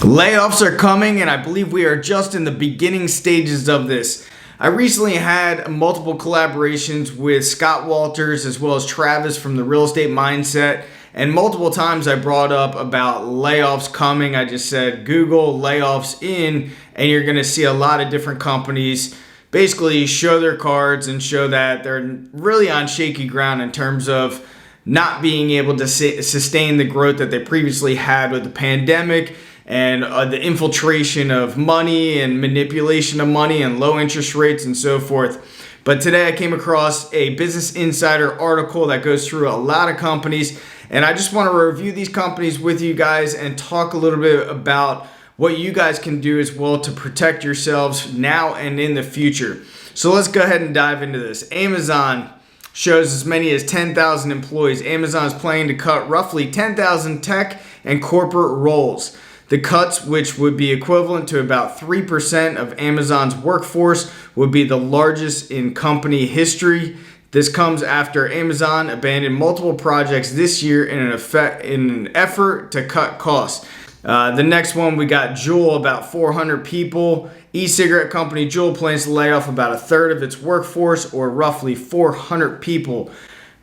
Layoffs are coming, and I believe we are just in the beginning stages of this. I recently had multiple collaborations with Scott Walters as well as Travis from the Real Estate Mindset, and multiple times I brought up about layoffs coming. I just said Google layoffs in, and you're going to see a lot of different companies basically show their cards and show that they're really on shaky ground in terms of not being able to sustain the growth that they previously had with the pandemic and the infiltration of money and manipulation of money and low interest rates and so forth. But today I came across a Business Insider article that goes through a lot of companies, and I just want to review these companies with you guys and talk a little bit about what you guys can do as well to protect yourselves now and in the future. So let's go ahead and dive into this. Amazon shows as many as 10,000 employees. Amazon is planning to cut roughly 10,000 tech and corporate roles. The cuts, which would be equivalent to about 3% of Amazon's workforce, would be the largest in company history. This comes after Amazon abandoned multiple projects this year in an effort to cut costs. The next one, we got Juul, about 400 people. E-cigarette company Juul plans to lay off about a third of its workforce, or roughly 400 people.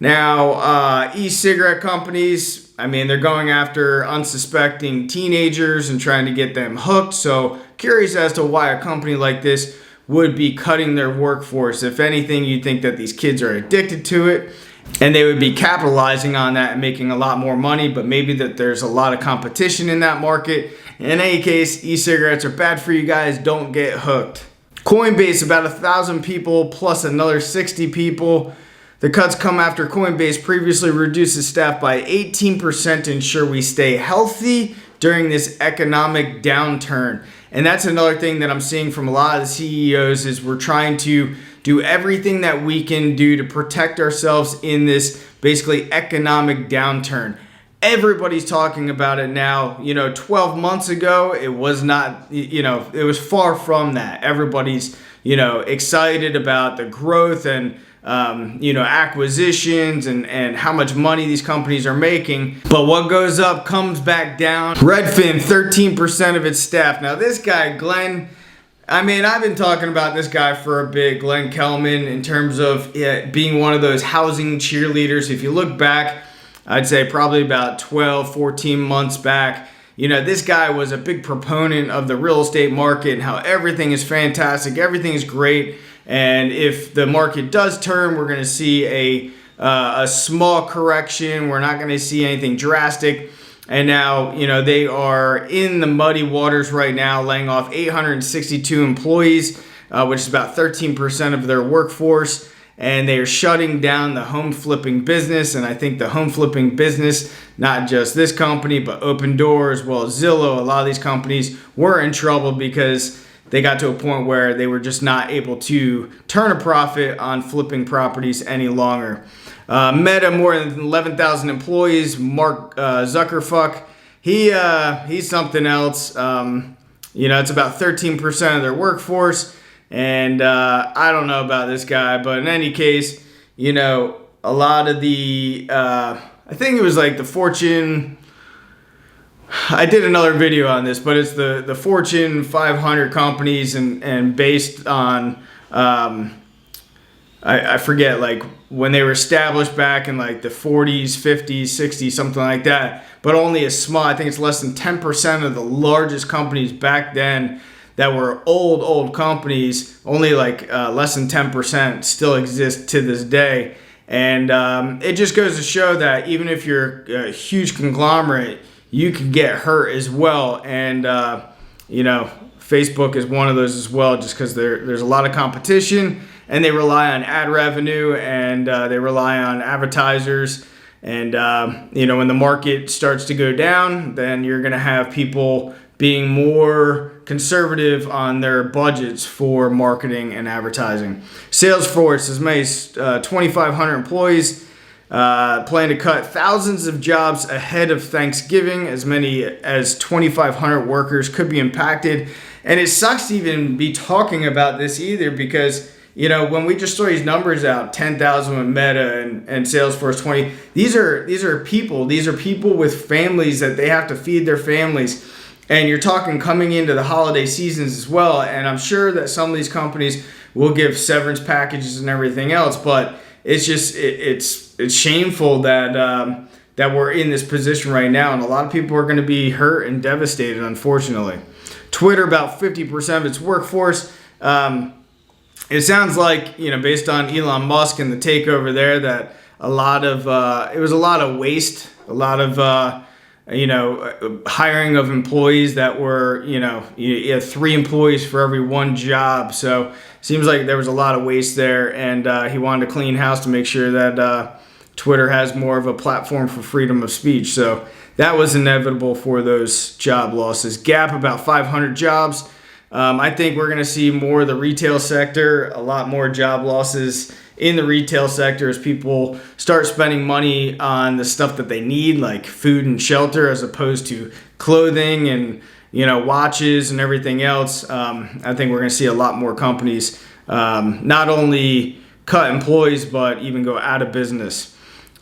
Now, e-cigarette companies, they're going after unsuspecting teenagers and trying to get them hooked. So curious as to why a company like this would be cutting their workforce. If anything, you'd think that these kids are addicted to it and they would be capitalizing on that and making a lot more money, but maybe that there's a lot of competition in that market. In any case, e-cigarettes are bad for you guys. Don't get hooked. Coinbase, about 1,000 people plus another 60 people. The cuts come after Coinbase previously reduced its staff by 18% to ensure we stay healthy during this economic downturn. And that's another thing that I'm seeing from a lot of the CEOs is we're trying to do everything that we can do to protect ourselves in this basically economic downturn. Everybody's talking about it now. 12 months ago, it was not, it was far from that. Everybody's, excited about the growth and acquisitions and how much money these companies are making. But what goes up comes back down. Redfin, 13% of its staff. Now this guy, Glenn, I've been talking about this guy for a bit, Glenn Kelman, in terms of being one of those housing cheerleaders. If you look back, I'd say probably about 12, 14 months back, this guy was a big proponent of the real estate market and how everything is fantastic, everything is great. And if the market does turn, we're going to see a small correction. We're not going to see anything drastic. And now, they are in the muddy waters right now, laying off 862 employees, which is about 13% of their workforce. And they are shutting down the home flipping business. And I think the home flipping business, not just this company, but Open Door as well as Zillow, a lot of these companies were in trouble because they got to a point where they were just not able to turn a profit on flipping properties any longer. Meta, more than 11,000 employees. Mark Zuckerfuck, he's something else. It's about 13% of their workforce. And I don't know about this guy, but in any case, a lot of the, I think it was like the Fortune, I did another video on this, but it's the Fortune 500 companies and based on, I forget, like when they were established back in like the 40s, 50s, 60s, something like that, but only a small, I think it's less than 10% of the largest companies back then that were old companies, only like less than 10% still exist to this day. And it just goes to show that even if you're a huge conglomerate, you can get hurt as well. And, Facebook is one of those as well, just because there's a lot of competition and they rely on ad revenue and they rely on advertisers. And, when the market starts to go down, then you're going to have people being more conservative on their budgets for marketing and advertising. Salesforce, as many as 2,500 employees, plan to cut thousands of jobs ahead of Thanksgiving. As many as 2,500 workers could be impacted. And it sucks to even be talking about this either because, when we just throw these numbers out, 10,000 with Meta and Salesforce 20, these are people with families that they have to feed their families. And you're talking coming into the holiday seasons as well. And I'm sure that some of these companies will give severance packages and everything else, but it's just it's shameful that that we're in this position right now, and a lot of people are going to be hurt and devastated, unfortunately. Twitter, about 50% of its workforce. It sounds like, based on Elon Musk and the takeover there, that a lot of it was a lot of waste, a lot of hiring of employees that were, you had 3 employees for every 1 job. So it seems like there was a lot of waste there, and he wanted to clean house to make sure that Twitter has more of a platform for freedom of speech. So that was inevitable for those job losses. Gap, about 500 jobs. I think we're going to see more of the retail sector, a lot more job losses in the retail sector as people start spending money on the stuff that they need, like food and shelter, as opposed to clothing and watches and everything else. I think we're going to see a lot more companies not only cut employees but even go out of business.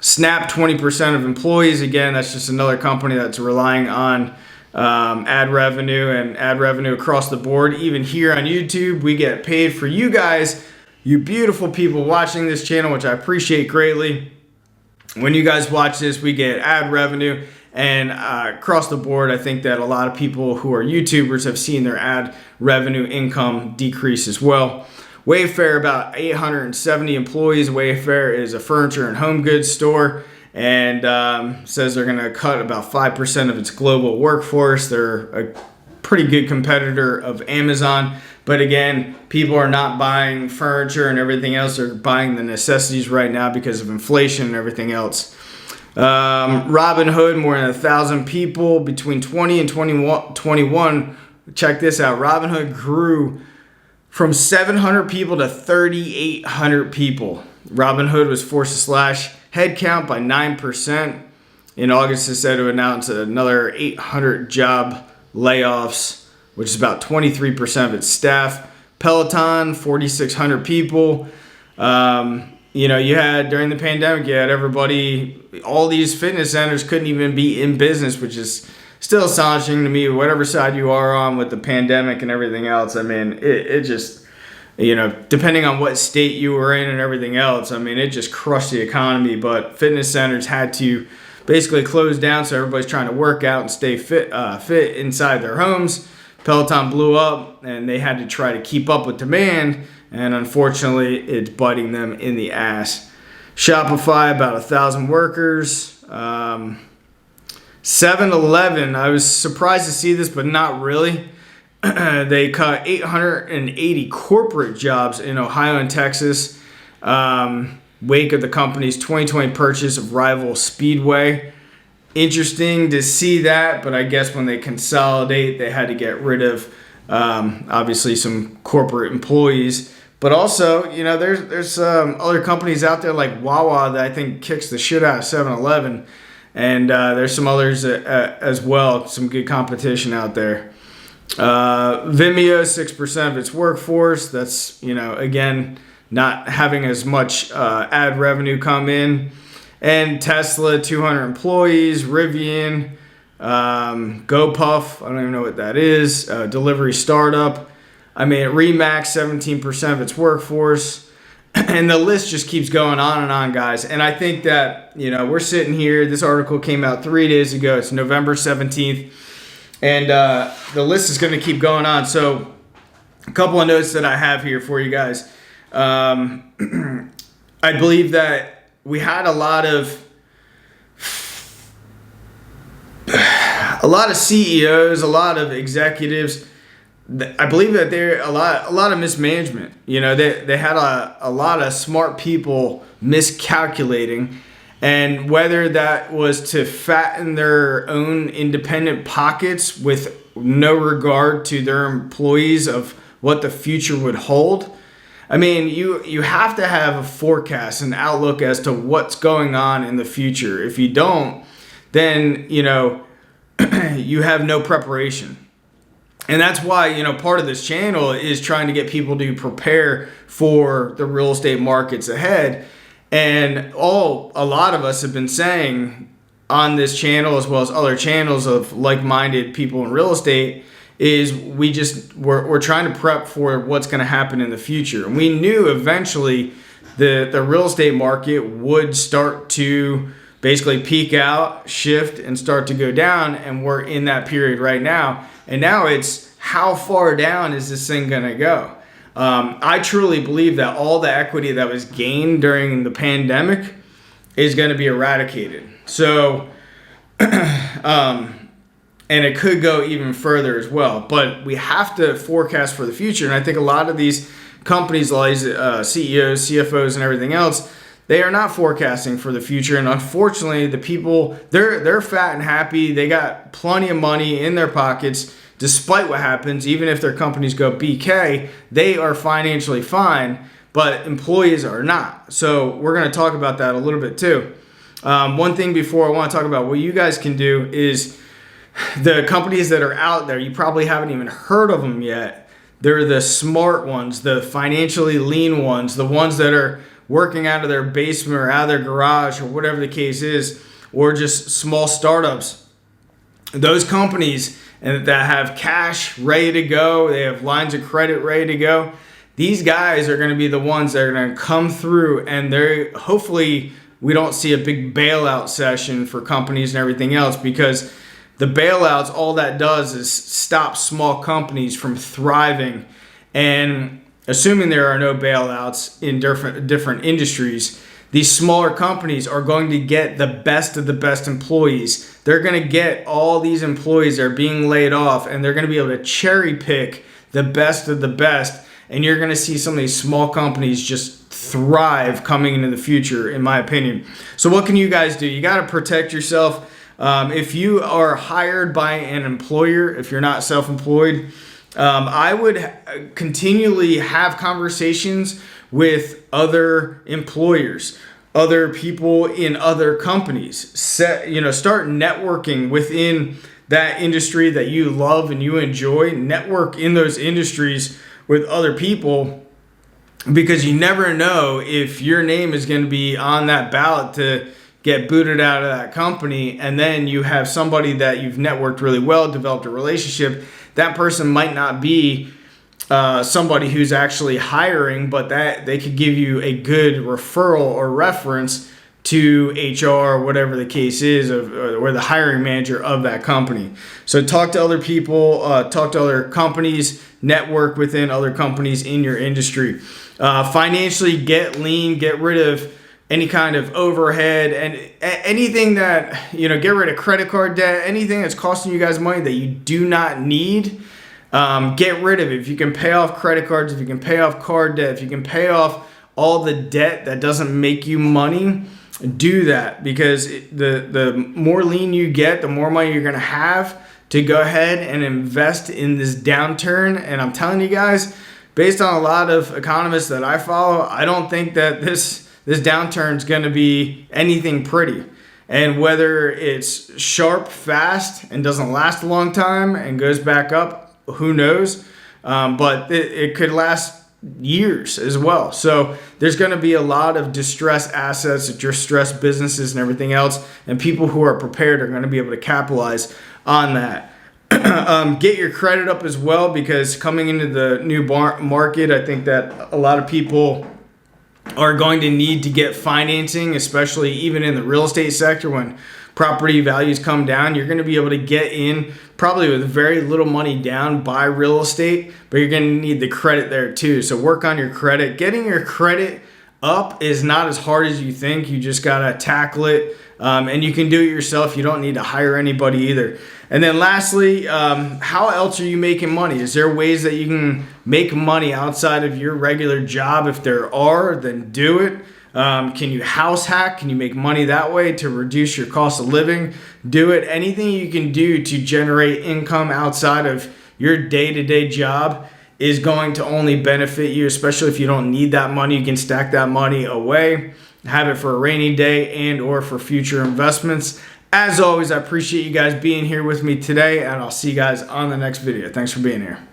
Snap, 20% of employees. Again, that's just another company that's relying on ad revenue and ad revenue across the board. Even here on YouTube, we get paid for you guys, you beautiful people watching this channel, which I appreciate greatly. When you guys watch this, we get ad revenue, and across the board, I think that a lot of people who are YouTubers have seen their ad revenue income decrease as well. Wayfair, about 870 employees. Wayfair is a furniture and home goods store, and says they're going to cut about 5% of its global workforce. They're a pretty good competitor of Amazon. But again, people are not buying furniture and everything else. They're buying the necessities right now because of inflation and everything else. Robinhood, more than 1,000 people between 20 and 21. Check this out. Robinhood grew from 700 people to 3,800 people. Robinhood was forced to slash headcount by 9%. In August, it said to announce another 800 job layoffs, which is about 23% of its staff. Peloton, 4,600 people. You had, during the pandemic, you had everybody, all these fitness centers couldn't even be in business, which is still astonishing to me, whatever side you are on with the pandemic and everything else. I mean, it just, depending on what state you were in and everything else, I mean, it just crushed the economy. But fitness centers had to basically close down, so everybody's trying to work out and stay fit inside their homes. Peloton blew up, and they had to try to keep up with demand, and unfortunately, it's biting them in the ass. Shopify, about 1,000 workers. 7-Eleven, I was surprised to see this, but not really. They cut 880 corporate jobs in Ohio and Texas, wake of the company's 2020 purchase of rival Speedway. Interesting to see that, but I guess when they consolidate, they had to get rid of obviously some corporate employees. But also, there's other companies out there like Wawa that I think kicks the shit out of 7-Eleven, and there's some others as well. Some good competition out there. Vimeo, 6% of its workforce. That's again not having as much ad revenue come in. And Tesla, 200 employees. Rivian, GoPuff, I don't even know what that is. Delivery startup. Remax, 17% of its workforce. And the list just keeps going on and on, guys. And I think that, we're sitting here. This article came out 3 days ago. It's November 17th. And the list is going to keep going on. So a couple of notes that I have here for you guys. I believe that we had a lot of CEOs, a lot of executives. I believe that there a lot of mismanagement. They had a lot of smart people miscalculating, and whether that was to fatten their own independent pockets with no regard to their employees of what the future would hold. You have to have a forecast, an outlook as to what's going on in the future. If you don't, then, you have no preparation. And that's why, part of this channel is trying to get people to prepare for the real estate markets ahead. And a lot of us have been saying on this channel, as well as other channels of like-minded people in real estate, is we're trying to prep for what's going to happen in the future. And we knew eventually the real estate market would start to basically peak out, shift, and start to go down, and we're in that period right now. And now it's, how far down is this thing going to go? I truly believe that all the equity that was gained during the pandemic is going to be eradicated. So, and it could go even further as well. But we have to forecast for the future. And I think a lot of these companies, like CEOs, CFOs, and everything else, they are not forecasting for the future. And unfortunately, the people, they're fat and happy. They got plenty of money in their pockets. Despite what happens, even if their companies go BK, they are financially fine, but employees are not. So we're going to talk about that a little bit too. One thing before I want to talk about what you guys can do is the companies that are out there, you probably haven't even heard of them yet. They're the smart ones, the financially lean ones, the ones that are working out of their basement or out of their garage or whatever the case is, or just small startups. Those companies and that have cash ready to go, they have lines of credit ready to go. These guys are going to be the ones that are going to come through, and they're hopefully we don't see a big bailout session for companies and everything else, because the bailouts, all that does is stop small companies from thriving. And assuming there are no bailouts in different industries, these smaller companies are going to get the best of the best employees. They're going to get all these employees that are being laid off, and they're going to be able to cherry pick the best of the best. And you're going to see some of these small companies just thrive coming into the future, in my opinion. So what can you guys do? You got to protect yourself. If you are hired by an employer, if you're not self-employed, I would continually have conversations with other employers, other people in other companies. Start networking within that industry that you love and you enjoy. Network in those industries with other people, because you never know if your name is going to be on that ballot to get booted out of that company, and then you have somebody that you've networked really well, developed a relationship. That person might not be somebody who's actually hiring, but that they could give you a good referral or reference to HR or whatever the case is, or the hiring manager of that company. So talk to other people, talk to other companies, network within other companies in your industry. Financially, get lean, get rid of any kind of overhead and anything that, get rid of credit card debt, anything that's costing you guys money that you do not need. Get rid of it. If you can pay off credit cards, if you can pay off card debt, if you can pay off all the debt that doesn't make you money, do that, because the more lean you get, the more money you're going to have to go ahead and invest in this downturn. And I'm telling you guys, based on a lot of economists that I follow, I don't think that this downturn is going to be anything pretty. And whether it's sharp, fast, and doesn't last a long time and goes back up, who knows? But it could last years as well. So there's going to be a lot of distressed assets, distressed businesses and everything else. And people who are prepared are going to be able to capitalize on that. Get your credit up as well, because coming into the new market, I think that a lot of people are going to need to get financing, especially even in the real estate sector. When property values come down, you're going to be able to get in probably with very little money down, buy real estate, but you're going to need the credit there too. So work on your credit. Getting your credit up is not as hard as you think. You just got to tackle it. And you can do it yourself. You don't need to hire anybody either. And then lastly, how else are you making money? Is there ways that you can make money outside of your regular job? If there are, then do it. Can you house hack? Can you make money that way to reduce your cost of living? Do it. Anything you can do to generate income outside of your day-to-day job is going to only benefit you, especially if you don't need that money. You can stack that money away, have it for a rainy day and or for future investments. As always, I appreciate you guys being here with me today, and I'll see you guys on the next video. Thanks for being here.